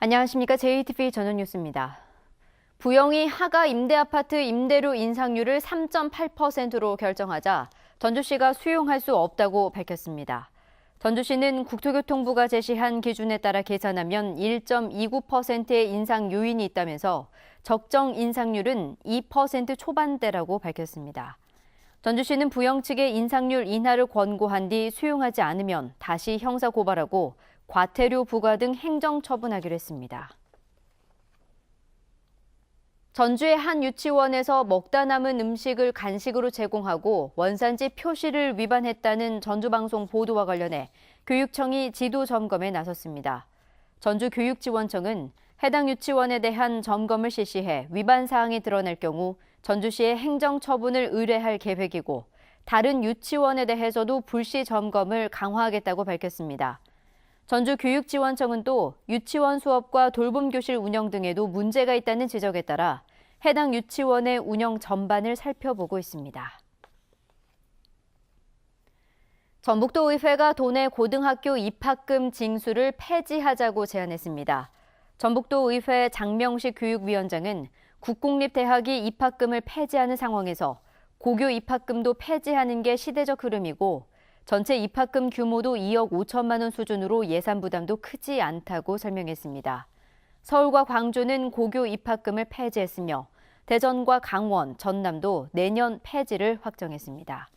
안녕하십니까. JTV 전원 뉴스입니다. 부영이 하가 임대아파트 임대료 인상률을 3.8%로 결정하자 전주시가 수용할 수 없다고 밝혔습니다. 전주시는 국토교통부가 제시한 기준에 따라 계산하면 1.29%의 인상 요인이 있다면서 적정 인상률은 2% 초반대라고 밝혔습니다. 전주시는 부영 측의 인상률 인하를 권고한 뒤 수용하지 않으면 다시 형사 고발하고 과태료 부과 등 행정 처분하기로 했습니다. 전주의 한 유치원에서 먹다 남은 음식을 간식으로 제공하고 원산지 표시를 위반했다는 전주방송 보도와 관련해 교육청이 지도 점검에 나섰습니다. 전주교육지원청은 해당 유치원에 대한 점검을 실시해 위반 사항이 드러날 경우 전주시에 행정 처분을 의뢰할 계획이고 다른 유치원에 대해서도 불시 점검을 강화하겠다고 밝혔습니다. 전주교육지원청은 또 유치원 수업과 돌봄교실 운영 등에도 문제가 있다는 지적에 따라 해당 유치원의 운영 전반을 살펴보고 있습니다. 전북도의회가 도내 고등학교 입학금 징수를 폐지하자고 제안했습니다. 전북도의회 장명식 교육위원장은 국공립대학이 입학금을 폐지하는 상황에서 고교 입학금도 폐지하는 게 시대적 흐름이고 전체 입학금 규모도 2억 5천만 원 수준으로 예산 부담도 크지 않다고 설명했습니다. 서울과 광주는 고교 입학금을 폐지했으며 대전과 강원, 전남도 내년 폐지를 확정했습니다.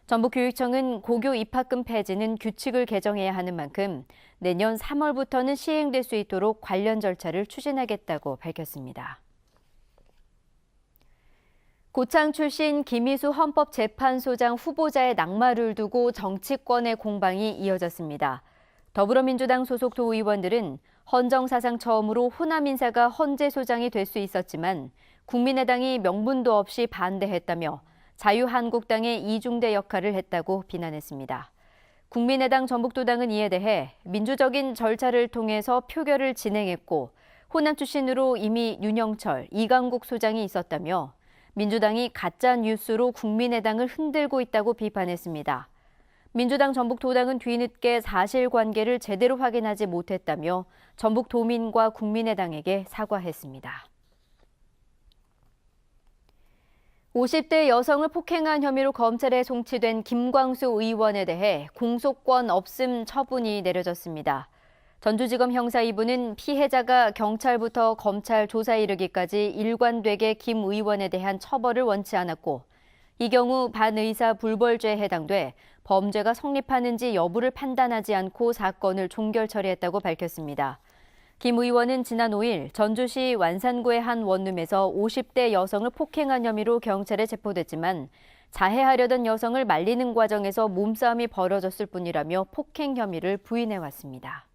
전북교육청은 고교 입학금 폐지는 규칙을 개정해야 하는 만큼 내년 3월부터는 시행될 수 있도록 관련 절차를 추진하겠다고 밝혔습니다. 고창 출신 김희수 헌법재판소장 후보자의 낙마를 두고 정치권의 공방이 이어졌습니다. 더불어민주당 소속 도의원들은 헌정 사상 처음으로 호남 인사가 헌재소장이 될 수 있었지만 국민의당이 명분도 없이 반대했다며 자유한국당의 이중대 역할을 했다고 비난했습니다. 국민의당 전북도당은 이에 대해 민주적인 절차를 통해서 표결을 진행했고 호남 출신으로 이미 윤영철, 이강국 소장이 있었다며 민주당이 가짜 뉴스로 국민의당을 흔들고 있다고 비판했습니다. 민주당 전북도당은 뒤늦게 사실관계를 제대로 확인하지 못했다며 전북도민과 국민의당에게 사과했습니다. 50대 여성을 폭행한 혐의로 검찰에 송치된 김광수 의원에 대해 공소권 없음 처분이 내려졌습니다. 전주지검 형사 2부는 피해자가 경찰부터 검찰 조사에 이르기까지 일관되게 김 의원에 대한 처벌을 원치 않았고 이 경우 반의사 불벌죄에 해당돼 범죄가 성립하는지 여부를 판단하지 않고 사건을 종결 처리했다고 밝혔습니다. 김 의원은 지난 5일 전주시 완산구의 한 원룸에서 50대 여성을 폭행한 혐의로 경찰에 체포됐지만 자해하려던 여성을 말리는 과정에서 몸싸움이 벌어졌을 뿐이라며 폭행 혐의를 부인해왔습니다.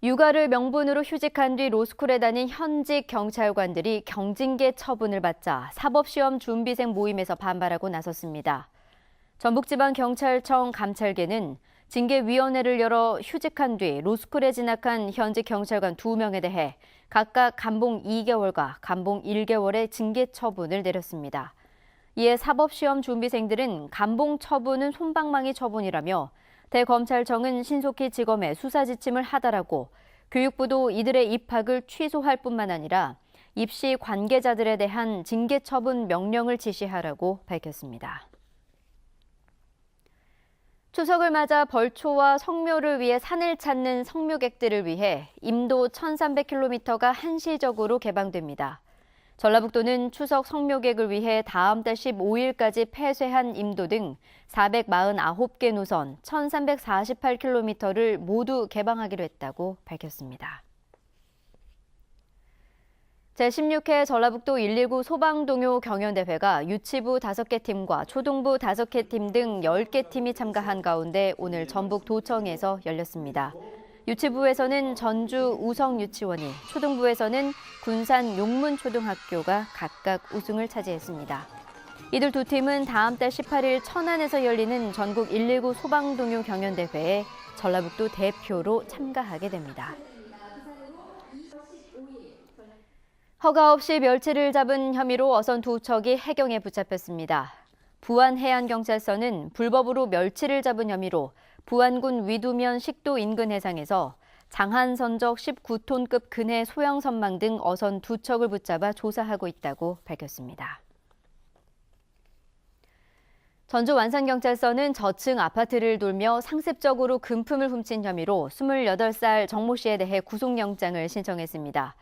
육아를 명분으로 휴직한 뒤 로스쿨에 다닌 현직 경찰관들이 경징계 처분을 받자 사법시험 준비생 모임에서 반발하고 나섰습니다. 전북지방경찰청 감찰계는 징계위원회를 열어 휴직한 뒤 로스쿨에 진학한 현직 경찰관 2명에 대해 각각 감봉 2개월과 감봉 1개월의 징계 처분을 내렸습니다. 이에 사법시험 준비생들은 감봉 처분은 솜방망이 처분이라며 대검찰청은 신속히 지검에 수사 지침을 하달하고 교육부도 이들의 입학을 취소할 뿐만 아니라 입시 관계자들에 대한 징계 처분 명령을 지시하라고 밝혔습니다. 추석을 맞아 벌초와 성묘를 위해 산을 찾는 성묘객들을 위해 임도 1,300km가 한시적으로 개방됩니다. 전라북도는 추석 성묘객을 위해 다음 달 15일까지 폐쇄한 임도 등 449개 노선 1,348km를 모두 개방하기로 했다고 밝혔습니다. 제16회 전라북도 119 소방동요 경연대회가 유치부 5개 팀과 초등부 5개 팀 등 10개 팀이 참가한 가운데 오늘 전북도청에서 열렸습니다. 유치부에서는 전주 우성유치원이, 초등부에서는 군산 용문초등학교가 각각 우승을 차지했습니다. 이들 두 팀은 다음 달 18일 천안에서 열리는 전국 119 소방동요 경연대회에 전라북도 대표로 참가하게 됩니다. 허가 없이 멸치를 잡은 혐의로 어선 2척이 해경에 붙잡혔습니다. 부안해안경찰서는 불법으로 멸치를 잡은 혐의로 부안군 위두면 식도 인근 해상에서 장한선적 19톤급 근해 소형 선망 등 어선 2척을 붙잡아 조사하고 있다고 밝혔습니다. 전주 완산경찰서는 저층 아파트를 돌며 상습적으로 금품을 훔친 혐의로 28살 정모 씨에 대해 구속영장을 신청했습니다.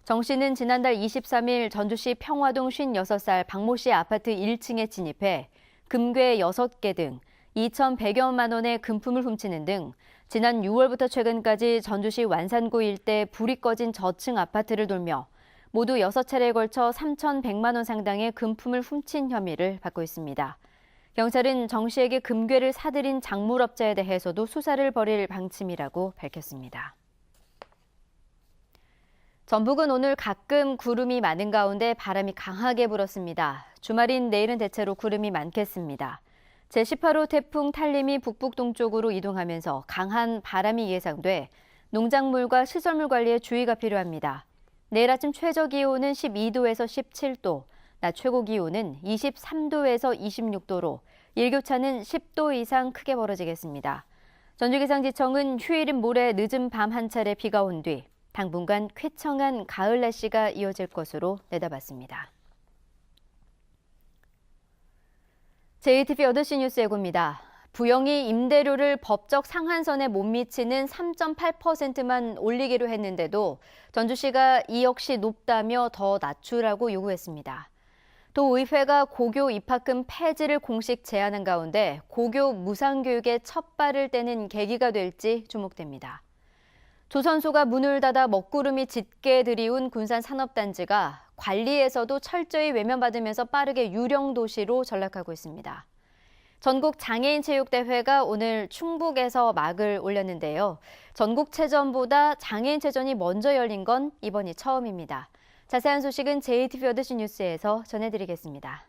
정 씨는 지난달 23일 전주시 평화동 56살 박모 씨 아파트 1층에 진입해 금괴 6개 등 2,100여만 원의 금품을 훔치는 등 지난 6월부터 최근까지 전주시 완산구 일대 불이 꺼진 저층 아파트를 돌며 모두 6차례에 걸쳐 3,100만 원 상당의 금품을 훔친 혐의를 받고 있습니다. 경찰은 정 씨에게 금괴를 사들인 작물업자에 대해서도 수사를 벌일 방침이라고 밝혔습니다. 전북은 오늘 가끔 구름이 많은 가운데 바람이 강하게 불었습니다. 주말인 내일은 대체로 구름이 많겠습니다. 제18호 태풍 탈림이 북북 동쪽으로 이동하면서 강한 바람이 예상돼 농작물과 시설물 관리에 주의가 필요합니다. 내일 아침 최저 기온은 12도에서 17도, 낮 최고 기온은 23도에서 26도로 일교차는 10도 이상 크게 벌어지겠습니다. 전주기상지청은 휴일인 모레 늦은 밤 한 차례 비가 온 뒤 당분간 쾌청한 가을 날씨가 이어질 것으로 내다봤습니다. JTBC 8시 뉴스 예고입니다. 부영이 임대료를 법적 상한선에 못 미치는 3.8%만 올리기로 했는데도 전주시가 이 역시 높다며 더 낮추라고 요구했습니다. 도의회가 고교 입학금 폐지를 공식 제안한 가운데 고교 무상교육의 첫 발을 떼는 계기가 될지 주목됩니다. 조선소가 문을 닫아 먹구름이 짙게 들이운 군산 산업단지가 관리에서도 철저히 외면받으면서 빠르게 유령 도시로 전락하고 있습니다. 전국 장애인 체육대회가 오늘 충북에서 막을 올렸는데요. 전국체전보다 장애인체전이 먼저 열린 건 이번이 처음입니다. 자세한 소식은 JTBC 8시 뉴스에서 전해드리겠습니다.